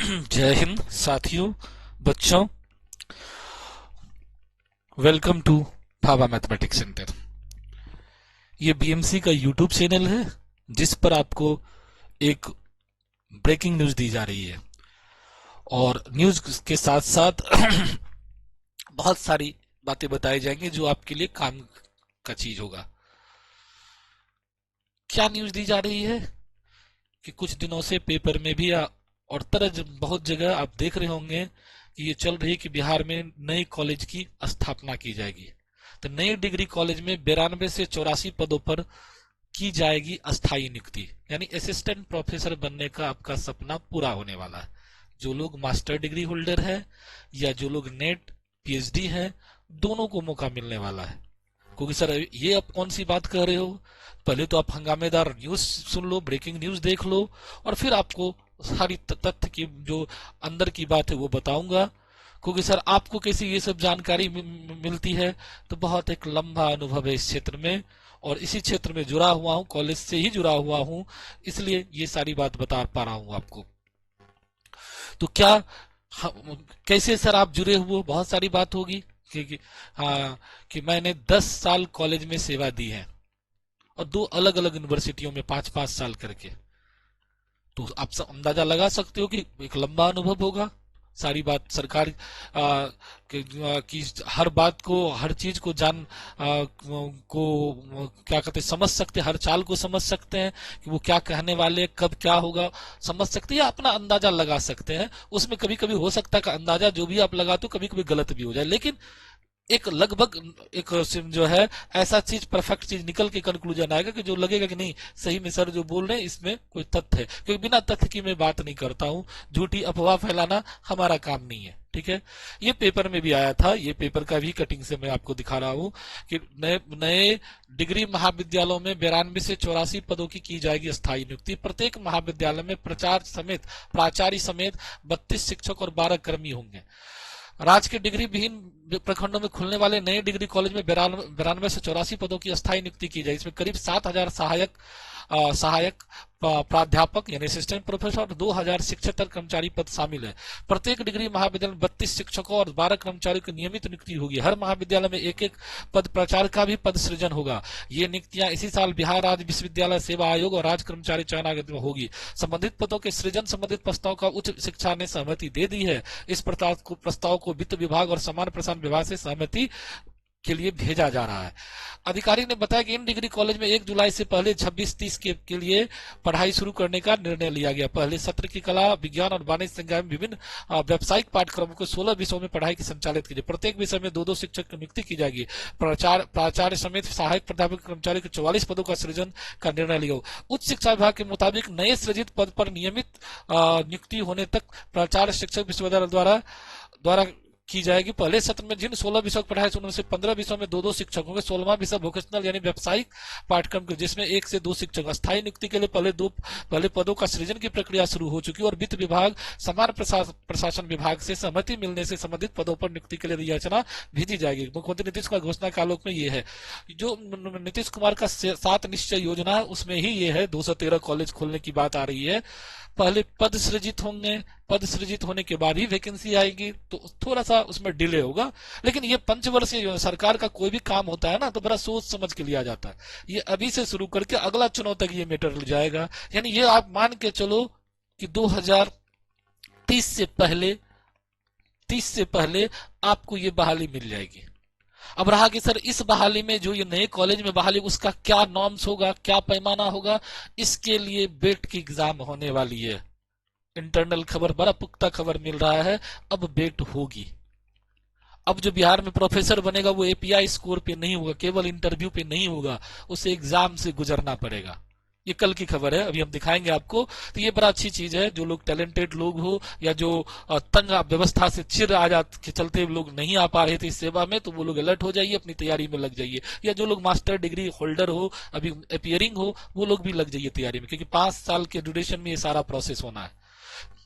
जय हिंद साथियों, बच्चों। Welcome to Bhabha mathematics centre. ये बीएमसी का यूट्यूब चैनल है जिस पर आपको एक ब्रेकिंग न्यूज दी जा रही है और न्यूज के साथ साथ बहुत सारी बातें बताई जाएंगी जो आपके लिए काम का चीज होगा। क्या न्यूज दी जा रही है कि कुछ दिनों से पेपर में भी और बहुत जगह आप देख रहे होंगे कि ये चल रही है कि बिहार में नए कॉलेज की स्थापना की जाएगी। तो नए डिग्री कॉलेज में 92 से 84 पदों पर की जाएगी अस्थायी नियुक्ति, यानी असिस्टेंट प्रोफेसर बनने का आपका सपना पूरा होने वाला है। जो लोग मास्टर डिग्री होल्डर है या जो लोग नेट पीएचडी है, दोनों को मौका मिलने वाला है। क्योंकि सर ये आप कौन सी बात कर रहे हो, पहले तो आप हंगामेदार न्यूज सुन लो, ब्रेकिंग न्यूज देख लो और फिर आपको सारी तथ्य की जो अंदर की बात है वो बताऊंगा। क्योंकि सर आपको कैसी ये सब जानकारी मिलती है, तो बहुत एक लंबा अनुभव है इस क्षेत्र में और इसी क्षेत्र में जुड़ा हुआ हूँ, कॉलेज से ही जुड़ा हुआ हूँ, इसलिए ये सारी बात बता पा रहा हूँ आपको। तो क्या कैसे सर आप जुड़े हुए, बहुत सारी बात होगी हाँ कि मैंने 10 साल कॉलेज में सेवा दी है और 2 अलग अलग यूनिवर्सिटियों में 5-5 साल करके। तो आप सब अंदाजा लगा सकते हो कि एक लंबा अनुभव होगा। सारी बात सरकार की हर बात को, हर चीज को क्या कहते हैं, समझ सकते हैं, हर चाल को समझ सकते हैं कि वो क्या कहने वाले, कब क्या होगा समझ सकते हैं या अपना अंदाजा लगा सकते हैं। उसमें कभी कभी हो सकता है कि अंदाजा जो भी आप लगाते हो कभी कभी गलत भी हो जाए, लेकिन एक लगभग एक जो है ऐसा चीज, परफेक्ट चीज निकल के कंक्लूजन आएगा कि जो लगेगा कि नहीं सही में सर जो बोल रहे हैं इसमें कोई तथ्य है। क्योंकि बिना तथ्य की मैं बात नहीं करता हूं, झूठी अफवाह फैलाना हमारा काम नहीं है। ठीक है, ये पेपर में भी आया था, ये पेपर का भी कटिंग से मैं आपको दिखा रहा हूं कि नए नए डिग्री महाविद्यालयों में 92 से 84 पदों की जाएगी स्थायी नियुक्ति। प्रत्येक महाविद्यालय में प्राचार्य समेत 32 शिक्षक और 12 कर्मी होंगे। राज्य के डिग्री विहीन प्रखंडों में खुलने वाले नए डिग्री कॉलेज में 92 से 84 पदों की अस्थायी नियुक्ति की जाएगी। इसमें करीब 7,000 सहायक प्राध्यापक यानी असिस्टेंट प्रोफेसर और 2,000 शिक्षक कर्मचारी पद शामिल है। प्रत्येक डिग्री महाविद्यालय में 32 शिक्षकों और 12 कर्मचारियों की नियमित नियुक्ति होगी। हर महाविद्यालय में एक एक पद प्राचार्य का भी पद सृजन होगा। ये नियुक्तियां इसी साल बिहार राज्य विश्वविद्यालय सेवा आयोग और राज्य कर्मचारी चयन आयोग में होगी। संबंधित पदों के सृजन संबंधित प्रस्ताव का उच्च शिक्षा ने सहमति दे दी है। इस प्रस्ताव को वित्त विभाग और समान्य प्रसारण विभाग से सहमति के लिए भेजा जा रहा है। अधिकारी ने बताया कि इन डिग्री कॉलेज में 1 जुलाई से पहले 26-30 के लिए पढ़ाई शुरू करने का निर्णय लिया गया। पहले सत्र की कला, विज्ञान और वाणिज्य संकाय में विभिन्न व्यावसायिक पाठ्यक्रमों को 16 विषयों में पढ़ाई की संचालित की जाए। प्रत्येक विषय में 2-2 शिक्षक की नियुक्ति की जाएगी। प्राचार्य समेत सहायक प्राध्यापक कर्मचारी के 44 पदों का सृजन का निर्णय लिया। उच्च शिक्षा विभाग के मुताबिक नए सृजित पद पर नियमित नियुक्ति होने तक प्राचार्य शिक्षक विश्वविद्यालय द्वारा की जाएगी। पहले सत्र में जिन 16 विषयों को पढ़ाए उनमें से 15 विषयों में 2-2 शिक्षक होंगे। 16वां विषय वोकेशनल यानी व्यावसायिक पाठ्यक्रम के, जिसमें 1 से 2 शिक्षक। अस्थायी नियुक्ति के लिए पहले पदों का सृजन की प्रक्रिया शुरू हो चुकी है और वित्त विभाग, समान प्रशासन विभाग से सहमति मिलने से संबंधित पदों पर नियुक्ति के लिए याचना भेजी जाएगी। मुख्यमंत्री नीतीश कुमार घोषणा के आलोक में ये है जो नीतीश कुमार का 7 निश्चय योजना है, उसमें ही ये है 213 कॉलेज खोलने की बात आ रही है। पहले पद सृजित होंगे, पद सृजित होने के बाद ही वैकेंसी आएगी, तो थोड़ा सा उसमें डिले होगा। लेकिन ये पंचवर्षीय सरकार का कोई भी काम होता है ना, तो बड़ा सोच समझ के लिया जाता है। ये अभी से शुरू करके अगला चुनाव तक ये मैटर जाएगा। यानी ये आप मान के चलो कि 2030 से पहले आपको ये बहाली मिल जाएगी। अब रहा कि सर इस बहाली में जो ये नए कॉलेज में बहाली, उसका क्या नॉर्म्स होगा, क्या पैमाना होगा, इसके लिए बेट की एग्जाम होने वाली है। इंटरनल खबर, बड़ा पुख्ता खबर मिल रहा है, अब बेट होगी। अब जो बिहार में प्रोफेसर बनेगा वो एपीआई स्कोर पे नहीं होगा, केवल इंटरव्यू पे नहीं होगा, उसे एग्जाम से गुजरना पड़ेगा। ये कल की खबर है, अभी हम दिखाएंगे आपको। तो ये बड़ा अच्छी चीज है। जो लोग टैलेंटेड लोग हो या जो तंग व्यवस्था से चिर आ जा के चलते लोग नहीं आ पा रहे थे इस सेवा में, तो वो लोग अलर्ट हो जाइए, अपनी तैयारी में लग जाइए। या जो लोग मास्टर डिग्री होल्डर हो, अभी अपियरिंग हो, वो लोग भी लग जाइए तैयारी में, क्योंकि 5 साल के ड्यूरेशन में ये सारा प्रोसेस होना है।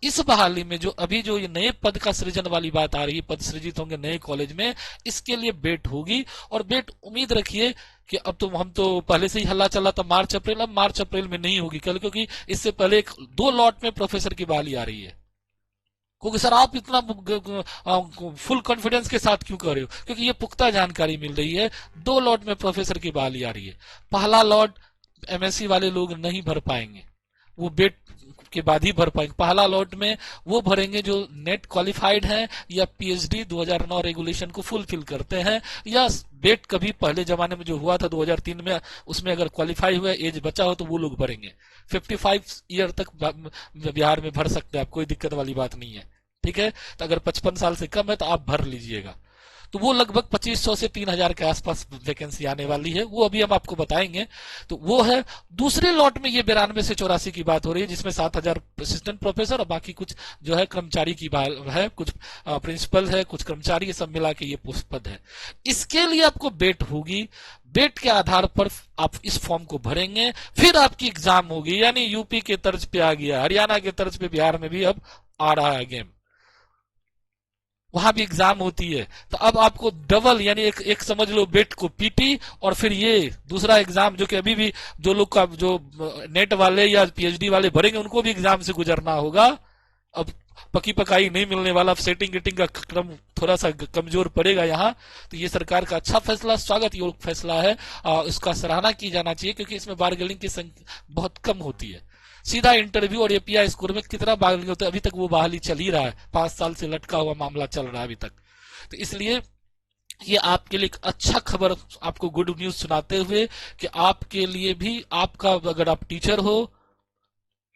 इस बहाली में जो अभी जो ये नए पद का सृजन वाली बात आ रही है, पद सृजित होंगे नए कॉलेज में, इसके लिए बेट होगी। और बेट उम्मीद रखिए कि अब तो हम तो पहले से ही हल्ला चला था मार्च अप्रैल, अब मार्च अप्रैल में नहीं होगी कल, क्योंकि इससे पहले 2 लॉट में प्रोफेसर की बहाली आ रही है। क्योंकि सर आप इतना फुल कॉन्फिडेंस के साथ क्यों कर रहे हो? क्योंकि ये पुख्ता जानकारी मिल रही है। 2 लॉट में प्रोफेसर की बहाली आ रही है। पहला लॉट एमएससी वाले लोग नहीं भर पाएंगे, वो बेट के बाद ही भर पाएंगे। पहला लॉट में वो भरेंगे जो नेट क्वालिफाइड हैं या पीएचडी 2009 रेगुलेशन को फुलफिल करते हैं, या बेट कभी पहले जमाने में जो हुआ था 2003 में, उसमें अगर क्वालिफाई हुआ एज बचा हो तो वो लोग भरेंगे। 55 ईयर तक बिहार में भर सकते हैं आप, कोई दिक्कत वाली बात नहीं है। ठीक है, तो अगर 55 साल से कम है तो आप भर लीजिएगा। तो वो लगभग 2500 से 3000 के आसपास वैकेंसी आने वाली है, वो अभी हम आपको बताएंगे। तो वो है दूसरे लॉट में, ये 92 से 84 की बात हो रही है, जिसमें 7000 असिस्टेंट प्रोफेसर और बाकी कुछ जो है कर्मचारी की बात है, कुछ प्रिंसिपल है, कुछ कर्मचारी, ये सब मिला के ये पोस्ट पद है। इसके लिए आपको बेट होगी, बेट के आधार पर आप इस फॉर्म को भरेंगे, फिर आपकी एग्जाम होगी। यानी यूपी के तर्ज पे आ गया, हरियाणा के तर्ज पे बिहार में भी अब आ रहा है गेम, वहां भी एग्जाम होती है। तो अब आपको डबल, यानी एक समझ लो बेट को पीटी, और फिर ये दूसरा एग्जाम जो कि अभी भी जो लोग का जो नेट वाले या पीएचडी वाले भरेंगे उनको भी एग्जाम से गुजरना होगा। अब पकी पकाई नहीं मिलने वाला, अब सेटिंग गेटिंग का क्रम थोड़ा सा कमजोर पड़ेगा यहाँ। तो ये सरकार का अच्छा फैसला, स्वागत योग्य फैसला है, इसका सराहना की जाना चाहिए, क्योंकि इसमें बार्गेनिंग की संख्या बहुत कम होती है। सीधा इंटरव्यू और एपीआई स्कोर में कितना बार्गेनिंग होता है? अभी तक वो बहाली चल ही रहा है, 5 साल से लटका हुआ मामला चल रहा है अभी तक। तो इसलिए ये आपके लिए एक अच्छा खबर, आपको गुड न्यूज सुनाते हुए कि आपके लिए भी, आपका अगर आप टीचर हो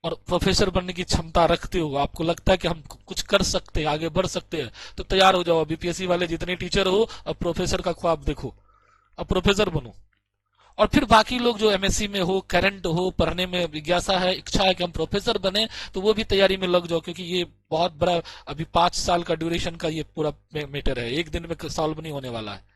और प्रोफेसर बनने की क्षमता रखते हो, आपको लगता है कि हम कुछ कर सकते हैं, आगे बढ़ सकते हैं, तो तैयार हो जाओ। बीपीएससी वाले जितने टीचर हो, अब प्रोफेसर का ख्वाब देखो, अब प्रोफेसर बनो। और फिर बाकी लोग जो एमएससी में हो, करंट हो, पढ़ने में जिज्ञासा है, इच्छा है कि हम प्रोफेसर बने, तो वो भी तैयारी में लग जाओ, क्योंकि ये बहुत बड़ा, अभी 5 साल का ड्यूरेशन का ये पूरा मैटर है, एक दिन में सॉल्व नहीं होने वाला है।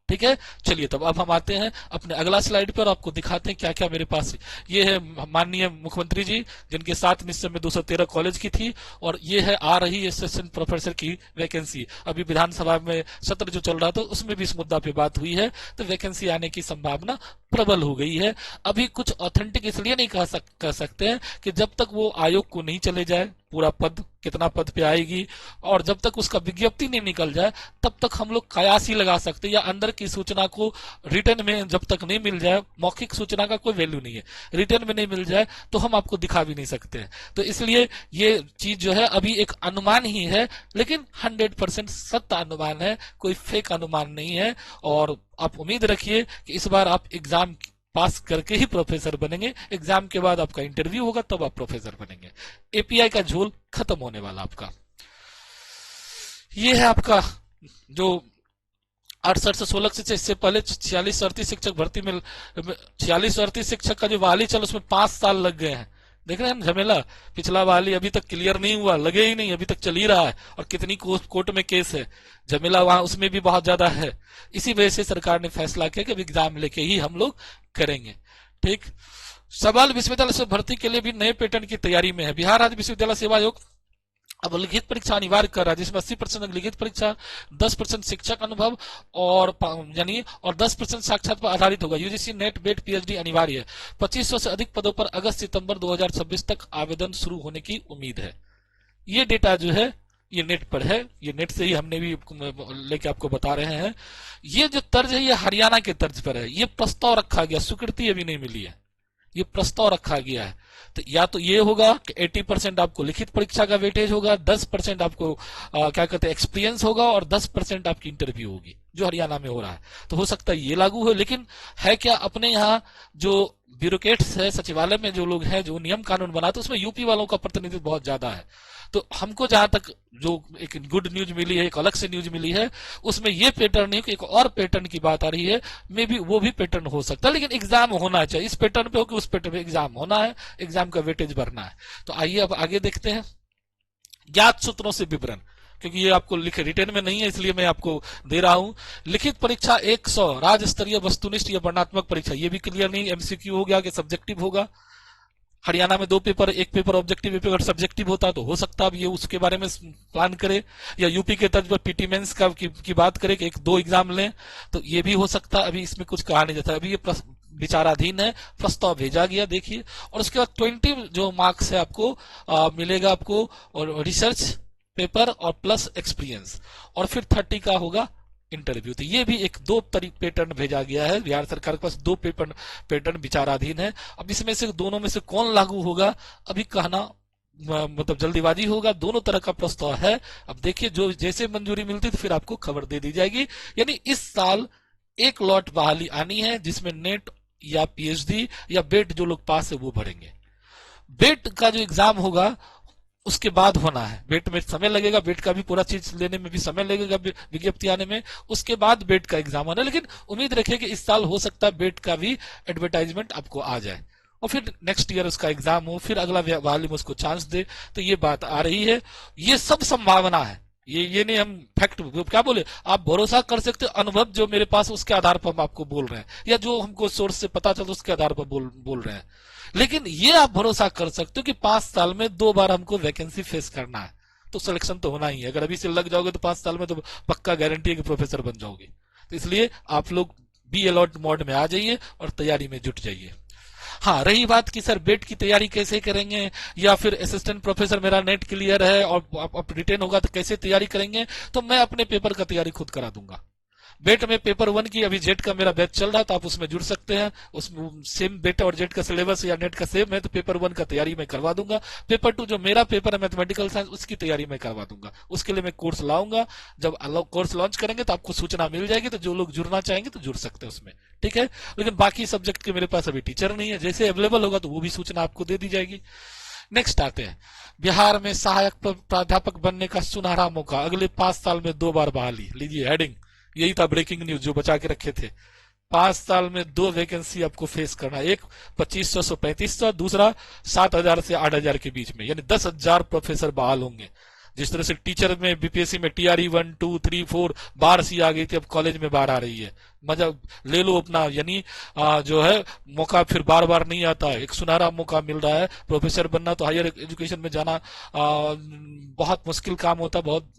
ठीक है, चलिए तब अब हम आते हैं अपने अगला स्लाइड पर, आपको दिखाते हैं क्या क्या मेरे पास। ये है माननीय मुख्यमंत्री जी, जिनके साथ निश्चय में 213 कॉलेज की थी, और ये है आ रही असिस्टेंट प्रोफेसर की वैकेंसी। अभी विधानसभा में सत्र जो चल रहा था उसमें भी इस मुद्दा पे बात हुई है, तो वैकेंसी आने की संभावना प्रबल हो गई है। अभी कुछ ऑथेंटिक इसलिए नहीं कह सकते हैं कि जब तक वो आयोग को नहीं चले जाए, पूरा पद कितना पद पे आएगी, और जब तक उसका विज्ञप्ति नहीं निकल जाए, तब तक हम लोग कयास ही लगा सकते हैं, या अंदर की सूचना को रिटर्न में जब तक नहीं मिल जाए, मौखिक सूचना का कोई वैल्यू नहीं है, रिटर्न में नहीं मिल जाए तो हम आपको दिखा भी नहीं सकते हैं। तो इसलिए ये चीज जो है अभी एक अनुमान ही है, लेकिन 100% सत्य अनुमान है, कोई फेक अनुमान नहीं है। और आप उम्मीद रखिए कि इस बार आप एग्जाम पास करके ही प्रोफेसर बनेंगे, एग्जाम के बाद आपका इंटरव्यू होगा तब आप प्रोफेसर बनेंगे। एपीआई का झोल खत्म होने वाला आपका। ये है आपका जो 68 से 16 से, इससे पहले 46-38 शिक्षक भर्ती में, 46-38 शिक्षक का जो बहाली चल उसमें 5 साल लग गए हैं। देख रहे हैं झमेला, पिछला बहाली अभी तक क्लियर नहीं हुआ, लगे ही नहीं, अभी तक चल ही रहा है, और कितनी कोर्ट में केस है, झमेला वहां उसमें भी बहुत ज्यादा है। इसी वजह से सरकार ने फैसला किया कि एग्जाम लेके ही हम लोग करेंगे। ठीक, सवाल विश्वविद्यालय से भर्ती के लिए भी नए पैटर्न की तैयारी में है। बिहार राज्य विश्वविद्यालय सेवा आयोग अब लिखित परीक्षा अनिवार्य कर रहा है, जिसमें 80% लिखित परीक्षा, 10% शिक्षक अनुभव और यानी और 10% साक्षात पर आधारित होगा। यूजीसी नेट बेट पीएचडी अनिवार्य है। 2500 से अधिक पदों पर अगस्त सितंबर 2026 तक आवेदन शुरू होने की उम्मीद है। ये डेटा जो है ये नेट पर है, ये नेट से ही हमने भी लेके आपको बता रहे हैं। ये जो तर्ज है ये हरियाणा के तर्ज पर है, ये प्रस्ताव रखा गया, स्वीकृति अभी नहीं मिली है, ये प्रस्ताव रखा गया है। तो या तो ये होगा कि 80% आपको लिखित परीक्षा का वेटेज होगा, 10% आपको क्या कहते हैं एक्सपीरियंस होगा, और 10% आपकी इंटरव्यू होगी, जो हरियाणा में हो रहा है। तो हो सकता है ये लागू हो, लेकिन है क्या, अपने यहाँ जो ब्यूरोक्रेट्स है, सचिवालय में जो लोग हैं, जो नियम कानून बनाते, उसमें यूपी वालों का प्रतिनिधित्व बहुत ज्यादा है। तो हमको जहां तक जो एक गुड न्यूज मिली है, एक अलग से न्यूज मिली है, उसमें ये पैटर्न नहीं कि एक और पैटर्न की बात आ रही है, मे भी वो भी पैटर्न हो सकता है, लेकिन एग्जाम होना चाहिए, इस पैटर्न पे हो कि उस पैटर्न पे एग्जाम होना है, एग्जाम का वेटेज भरना है। तो आइए अब आगे देखते हैं ज्ञात सूत्रों से विवरण, क्योंकि ये आपको लिखे रिटर्न में नहीं है, इसलिए मैं आपको दे रहा हूं। लिखित परीक्षा 100, राज्य स्तरीय वस्तुनिष्ठ या वर्णनात्मक परीक्षा, ये भी क्लियर नहीं, एमसीक्यू हो गया कि सब्जेक्टिव होगा। हरियाणा में 2 पेपर, एक पेपर ऑब्जेक्टिव, एक पेपर सब्जेक्टिव होता, तो हो सकता है अब ये उसके बारे में प्लान करे, या यूपी के तर्ज पर पीटी मेंस की बात करे कि 1-2 एग्जाम लें, तो ये भी हो सकता है। अभी इसमें कुछ कहा नहीं जाता, अभी ये विचाराधीन है, प्रस्ताव भेजा गया, देखिए। और उसके बाद 20 जो मार्क्स है आपको मिलेगा आपको, और रिसर्च पेपर और प्लस एक्सपीरियंस, और फिर 30 का होगा इंटरव्यू। तो ये भी एक दो पैटर्न भेजा गया है बिहार सरकार के पास, दो पैटर्न विचाराधीन है। अब इसमें से दोनों में से कौन लागू होगा अभी कहना मतलब जल्दीबाजी होगा, दोनों तरह का प्रस्ताव है। अब देखिए जो जैसे मंजूरी मिलती तो फिर आपको खबर दे दी जाएगी। यानी इस साल एक लॉट बहाली आनी है जिसमें नेट या पीएचडी या बेट जो लोग पास है वो भरेंगे। बेट का जो एग्जाम होगा उसके बाद होना है, बेट में समय लगेगा, बेट का भी पूरा चीज लेने में भी समय लगेगा, विज्ञप्ति आने में, उसके बाद बेट का एग्जाम होना है। लेकिन उम्मीद रखिए कि इस साल हो सकता है बेट का भी एडवर्टाइजमेंट आपको आ जाए और फिर नेक्स्ट ईयर उसका एग्जाम हो, फिर अगला बहाली में उसको चांस दे। तो ये बात आ रही है, ये सब संभावना है, ये नहीं हम फैक्ट क्या बोले, आप भरोसा कर सकते हो अनुभव जो मेरे पास उसके आधार पर हम आपको बोल रहे हैं, या जो हमको सोर्स से पता चलता उसके आधार पर बोल रहे हैं। लेकिन ये आप भरोसा कर सकते हो कि 5 साल में 2 बार हमको वैकेंसी फेस करना है, तो सिलेक्शन तो होना ही है। अगर अभी से लग जाओगे तो 5 साल में तो पक्का गारंटी है कि प्रोफेसर बन जाओगे। तो इसलिए आप लोग बी अलर्ट मोड में आ जाइए और तैयारी में जुट जाइए। हाँ, रही बात कि सर बेट की तैयारी कैसे करेंगे, या फिर असिस्टेंट प्रोफेसर मेरा नेट क्लियर है और अब रिटेन होगा तो कैसे तैयारी करेंगे, तो मैं अपने पेपर का तैयारी खुद करा दूंगा। बेट में पेपर 1 की अभी जेट का मेरा बैच चल रहा है, तो आप उसमें जुड़ सकते हैं। उसमें सेम बेट और जेट का सिलेबस या नेट का सेम है, तो पेपर 1 का तैयारी मैं करवा दूंगा। पेपर 2 जो मेरा पेपर है मैथमेटिकल साइंस, उसकी तैयारी मैं करवा दूंगा। उसके लिए मैं कोर्स लाऊंगा। जब कोर्स लॉन्च करेंगे तो आपको सूचना मिल जाएगी, तो जो लोग जुड़ना चाहेंगे तो जुड़ सकते हैं उसमें, ठीक है। लेकिन बाकी सब्जेक्ट के मेरे पास अभी टीचर नहीं है, जैसे अवेलेबल होगा तो वो भी सूचना आपको दे दी जाएगी। नेक्स्ट आते हैं, बिहार में सहायक प्राध्यापक बनने का सुनहरा मौका, अगले 5 साल में 2 बार बहाली। लीजिए हेडिंग, यही था ब्रेकिंग न्यूज जो बचा के रखे थे। 5 साल में 2 वैकेंसी आपको फेस करना, एक 2500 से 3500, दूसरा 7000 से 8000 के बीच में, यानी 10,000 प्रोफेसर बहाल होंगे। जिस तरह से टीचर में बीपीएससी में टीआरई 1, 2, 3, 4 बार सी आ गई थी, अब कॉलेज में बार आ रही है। मजा ले लो अपना, यानी जो है मौका फिर बार बार नहीं आता है, एक सुनहरा मौका मिल रहा है। प्रोफेसर बनना तो हायर एजुकेशन में जाना बहुत मुश्किल काम होता है, बहुत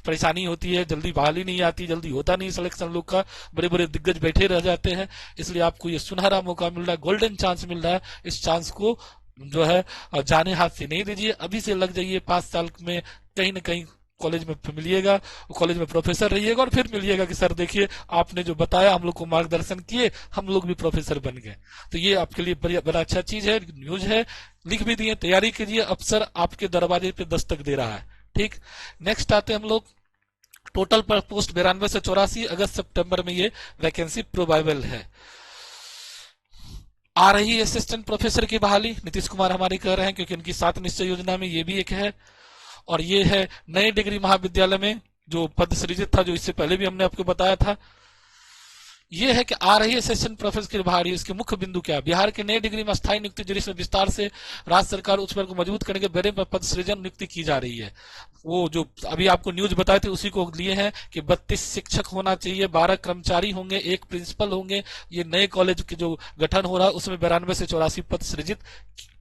परेशानी होती है, जल्दी बहाली नहीं आती, जल्दी होता नहीं सिलेक्शन लोग का, बड़े बड़े दिग्गज बैठे रह जाते हैं। इसलिए आपको ये सुनहरा मौका मिल रहा है, गोल्डन चांस मिल रहा है। इस चांस को जो है जाने हाथ से नहीं दीजिए, अभी से लग जाइए। 5 साल में कहीं ना कहीं कॉलेज में मिलिएगा, कॉलेज में प्रोफेसर रहिएगा और फिर मिलिएगा कि सर देखिए आपने जो बताया, हम लोग को मार्गदर्शन किए, हम लोग भी प्रोफेसर बन गए। तो ये आपके लिए बड़ा अच्छा चीज है, न्यूज है। लिख भी दिए, तैयारी कीजिए, अफसर आपके दरवाजे पे दस्तक दे रहा है, ठीक। नेक्स्ट आते हैं हम लोग, टोटल पर पोस्ट 92 से 84, अगस्त सितंबर में ये वैकेंसी प्रोबाइबल है। आ रही असिस्टेंट प्रोफेसर की बहाली, नीतीश कुमार हमारे कह रहे हैं, क्योंकि उनकी 7 निश्चय योजना में ये भी एक है। और ये है नए डिग्री महाविद्यालय में जो पद सृजित था, जो इससे पहले भी हमने आपको बताया था। ये है कि आ रही है असिस्टेंट प्रोफेसर की बहाली, इसके मुख्य बिंदु क्या है। बिहार के नए डिग्री में स्थायी नियुक्ति जिसमें विस्तार से राज्य सरकार उच्च वर्ग को मजबूत करने के बारे में पद सृजन नियुक्ति की जा रही है। वो जो अभी आपको न्यूज बताए थे उसी को लिए हैं कि 32 शिक्षक होना चाहिए, 12 कर्मचारी होंगे, 1 प्रिंसिपल होंगे। ये नए कॉलेज के जो गठन हो रहा है उसमें 92 से 84 पद सृजित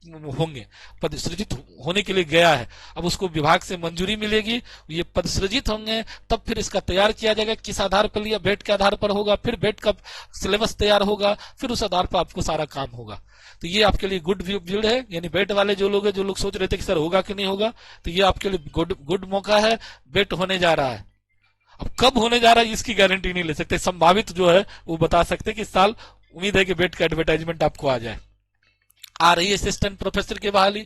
होंगे, पद सृजित होने के लिए गया है। अब उसको विभाग से मंजूरी मिलेगी, ये पद सृजित होंगे, तब फिर इसका तैयार किया जाएगा। किस आधार पर लिया, बेट के आधार पर होगा, फिर बेट का सिलेबस तैयार होगा, फिर उस आधार पर आपको सारा काम होगा। तो ये आपके लिए गुड व्यूड है, यानी बेट वाले जो लोग हैं, जो लोग सोच रहे थे कि सर होगा कि नहीं होगा, तो ये आपके लिए गुड मौका है। बेट होने जा रहा है, अब कब होने जा रहा है इसकी गारंटी नहीं ले सकते, संभावित जो है वो बता सकते कि इस साल उम्मीद है कि बेट का एडवर्टाइजमेंट आपको आ जाए। आ रही है असिस्टेंट प्रोफेसर की बहाली,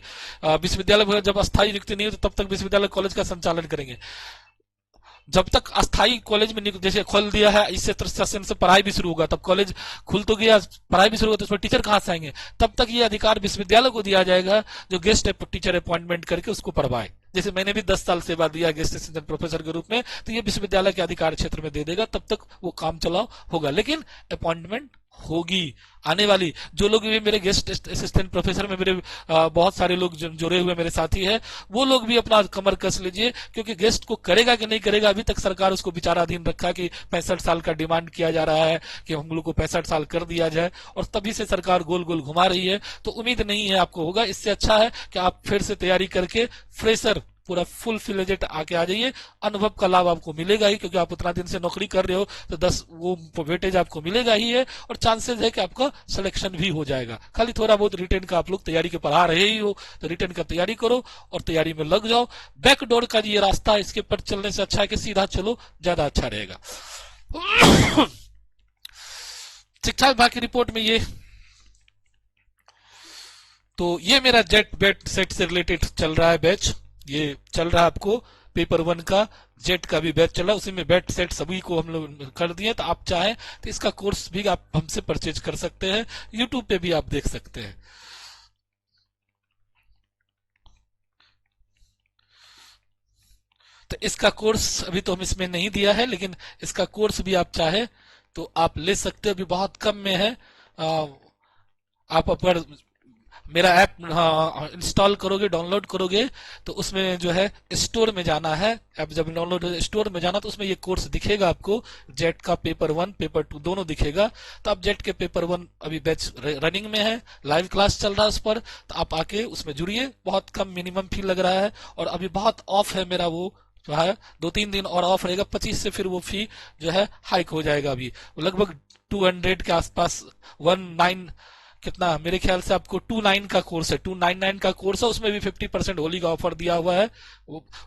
विश्वविद्यालय जब अस्थायी नियुक्ति नहीं हो तो तब तक विश्वविद्यालय कॉलेज का संचालन करेंगे। जब तक अस्थायी कॉलेज में जैसे खोल दिया है, इससे सेशन से पढ़ाई भी शुरू होगा, तब कॉलेज खुल तो गया, पढ़ाई भी शुरू होगा, तो उसमें टीचर कहां से आएंगे। तब तक ये अधिकार विश्वविद्यालय को दिया जाएगा, जो गेस्ट टीचर अपॉइंटमेंट करके उसको पढ़वाए। जैसे मैंने भी 10 साल सेवा दिया गेस्ट असिस्टेंट प्रोफेसर के रूप में, तो ये विश्वविद्यालय के अधिकार क्षेत्र में दे देगा, तब तक वो काम चलाओ होगा, लेकिन अपॉइंटमेंट होगी आने वाली। जो लोग भी मेरे गेस्ट असिस्टेंट प्रोफेसर में मेरे बहुत सारे लोग जुड़े हुए मेरे साथी हैं, वो लोग भी अपना कमर कस लीजिए, क्योंकि गेस्ट को करेगा कि नहीं करेगा, अभी तक सरकार उसको विचाराधीन रखा कि 65 साल का डिमांड किया जा रहा है कि हम लोग को 65 साल कर दिया जाए, और तभी से सरकार गोल गोल घुमा रही है। तो उम्मीद नहीं है आपको होगा। इससे अच्छा है कि आप फिर से तैयारी करके फ्रेशर पूरा फुल फ्लेजेड आके आ जाइए। अनुभव का लाभ आपको मिलेगा ही, क्योंकि आप उतना दिन से नौकरी कर रहे हो तो 10 वो वेटेज आपको मिलेगा ही है, और चांसेस है कि आपका सिलेक्शन भी हो जाएगा। खाली थोड़ा बहुत रिटर्न का आप लोग तैयारी के पढ़ा रहे ही हो तो रिटर्न का तैयारी करो और तैयारी में लग जाओ। बैकडोर का ये रास्ता है, इसके पर चलने से अच्छा है कि सीधा चलो, ज्यादा अच्छा रहेगा। शिक्षा विभाग की रिपोर्ट में ये, तो ये मेरा जेट बेट सेट से रिलेटेड चल रहा है बैच, ये चल रहा है आपको पेपर 1 का, जेट का भी बैच चल रहा है, उसी में बेट सेट सभी को हम लोग कर दिए। तो आप चाहें तो इसका कोर्स भी आप हमसे परचेज कर सकते हैं, यूट्यूब पे भी आप देख सकते हैं। तो इसका कोर्स अभी तो हम इसमें नहीं दिया है, लेकिन इसका कोर्स भी आप चाहे तो आप ले सकते हो, अभी बहुत कम में है। आप अगर मेरा ऐप इंस्टॉल करोगे, डाउनलोड करोगे, तो उसमें जो है स्टोर में जाना है। ऐप जब डाउनलोड स्टोर में जाना तो उसमें ये कोर्स दिखेगा आपको, जेट का पेपर 1 पेपर 2 दोनों दिखेगा। तो आप जेट के पेपर 1 अभी बैच रनिंग में है, लाइव क्लास चल रहा है उस पर, तो आप आके उसमें जुड़िए। बहुत कम मिनिमम फी लग रहा है, और अभी बहुत ऑफ है मेरा वो जो है, 2-3 दिन और ऑफ रहेगा, 25 से फिर वो फी जो है हाइक हो जाएगा। अभी लगभग 200 के आसपास, 19 कितना, मेरे ख्याल से आपको 29 का कोर्स है, 299 का कोर्स है, उसमें भी 50% होली का ऑफर दिया हुआ है।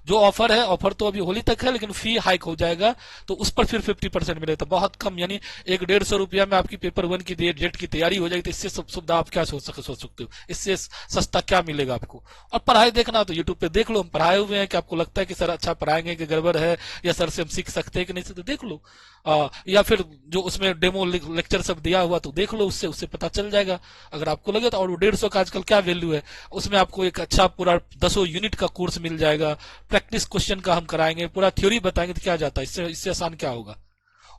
जो ऑफर है, ऑफर तो अभी होली तक है, लेकिन फी हाइक हो जाएगा तो उस पर फिर 50% मिलेगा, तो बहुत कम, यानी 100-150 में आपकी पेपर 1 की जेट की तैयारी हो जाएगी। तो इससे सुविधा आप क्या सोच सकते हो, इससे सस्ता क्या मिलेगा आपको। और पढ़ाई देखना तो यूट्यूब पे देख लो, हम पढ़ाए हुए हैं कि आपको लगता है कि सर अच्छा पढ़ाएंगे कि गड़बड़ है, या सर से हम सीख सकते हैं कि नहीं, तो देख लो। या फिर जो उसमें डेमो लेक्चर सब दिया हुआ तो देख लो, उससे पता चल जाएगा अगर आपको लगे तो। और 150 का आजकल क्या वैल्यू है, उसमें आपको एक अच्छा पूरा 10 यूनिट का कोर्स मिल जाएगा। प्रैक्टिस क्वेश्चन का हम कराएंगे, पूरा थ्योरी बताएंगे, तो क्या जाता है, इससे आसान क्या होगा।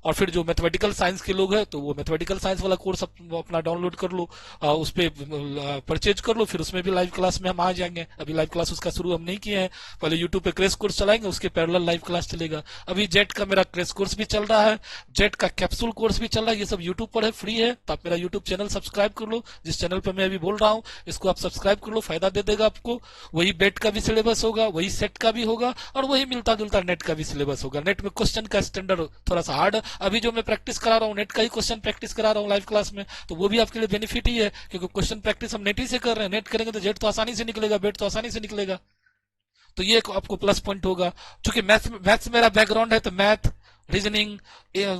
और फिर जो मैथमेटिकल साइंस के लोग हैं तो वो मैथमेटिकल साइंस वाला कोर्स अपना डाउनलोड कर लो, उस पर परचेज कर लो, फिर उसमें भी लाइव क्लास में हम आ जाएंगे। अभी लाइव क्लास उसका शुरू हम नहीं किए हैं, पहले यूट्यूब पे क्रैश कोर्स चलाएंगे, उसके पैरेलल लाइव क्लास चलेगा। अभी जेट का मेरा क्रैश कोर्स भी चल रहा है, जेट का कैप्सूल कोर्स भी चल रहा है, ये सब यूट्यूब पर है, फ्री है। तो आप मेरा यूट्यूब चैनल सब्सक्राइब कर लो, जिस चैनल पर मैं अभी बोल रहा हूँ इसको आप सब्सक्राइब कर लो, फायदा दे देगा आपको। वही बेट का भी सिलेबस होगा, वही सेट का भी होगा, और वही मिलता जुलता नेट का भी सिलेबस होगा। नेट में क्वेश्चन का स्टैंडर्ड थोड़ा सा हार्ड, अभी जो मैं प्रैक्टिस करा रहा हूँ नेट का ही क्वेश्चन प्रैक्टिस करा रहा हूँ लाइव क्लास में, तो वो भी आपके लिए बेनिफिट ही है, क्योंकि क्वेश्चन प्रैक्टिस हम नेट ही से कर रहे हैं। नेट करेंगे तो जेट तो आसानी से निकलेगा, बेट तो आसानी से निकलेगा, तो ये आपको प्लस पॉइंट होगा। क्योंकि मैथ्स मेरा बैकग्राउंड है, तो मैथ, रीजनिंग,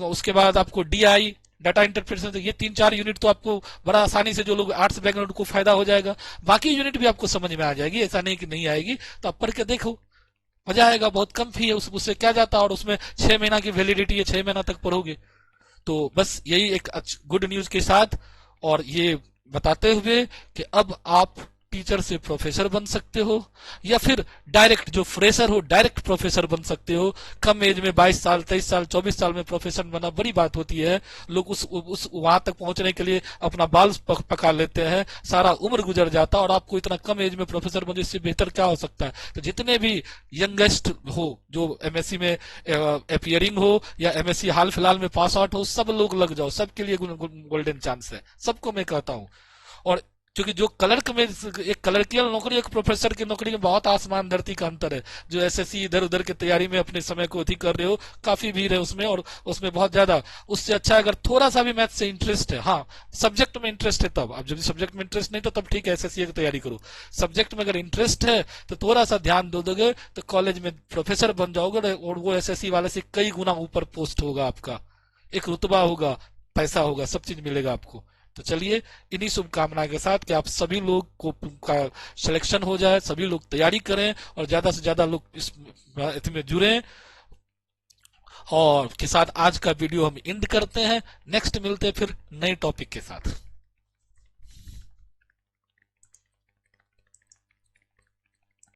उसके बाद आपको डीआई, डाटा इंटरप्रिटेशन, तो ये 3-4 यूनिट तो आपको बड़ा आसानी से, जो लोग आर्ट्स बैकग्राउंड को फायदा हो जाएगा। बाकी यूनिट भी आपको समझ में आ जाएगी, ऐसा नहीं कि नहीं आएगी, तो आप पढ़ के देखो, मजा आएगा। बहुत कम फी है, उससे क्या जाता है, और उसमें 6 महीना की वैलिडिटी है, 6 महीना तक पढ़ोगे। तो बस यही एक गुड न्यूज के साथ, और ये बताते हुए कि अब आप टीचर से प्रोफेसर बन सकते हो, या फिर डायरेक्ट जो फ्रेशर हो डायरेक्ट प्रोफेसर बन सकते हो। कम एज में 22 साल 23 साल 24 साल में प्रोफेसर बनना बड़ी बात होती है। लोग उस वहां तक पहुंचने के लिए अपना बाल पका लेते हैं, सारा उम्र गुजर जाता है, और आपको इतना कम एज में प्रोफेसर बनो, इससे बेहतर क्या हो सकता है। तो जितने भी यंगेस्ट हो, जो एमएससी में अपियरिंग हो या एमएससी हाल फिलहाल में पास आउट हो, सब लोग लग जाओ, सबके लिए गोल्डन चांस है, सबको मैं कहता हूँ। और क्योंकि जो क्लर्क में, एक क्लर्कियल नौकरी एक प्रोफेसर की नौकरी में बहुत आसमान धरती का अंतर है। जो एसएससी इधर उधर की तैयारी में अपने समय को अधिक कर रहे हो, काफी भीड़ है उसमें, और उसमें बहुत ज्यादा, उससे अच्छा अगर थोड़ा सा भी मैथ से इंटरेस्ट है, हाँ सब्जेक्ट में इंटरेस्ट है, तब अब जब सब्जेक्ट में इंटरेस्ट नहीं तो तब ठीक है, एसएससी की तैयारी करो। सब्जेक्ट में अगर इंटरेस्ट है तो थोड़ा सा ध्यान दो दोगे तो कॉलेज में प्रोफेसर बन जाओगे, और वो एसएससी वाले से कई गुना ऊपर पोस्ट होगा आपका, एक रुतबा होगा, पैसा होगा, सब चीज मिलेगा आपको। तो चलिए इन्हीं शुभकामना के साथ कि आप सभी लोग को का सिलेक्शन हो जाए, सभी लोग तैयारी करें, और ज्यादा से ज्यादा लोग इसमें जुड़े। और के साथ आज का वीडियो हम एंड करते हैं, नेक्स्ट मिलते हैं फिर नए टॉपिक के साथ।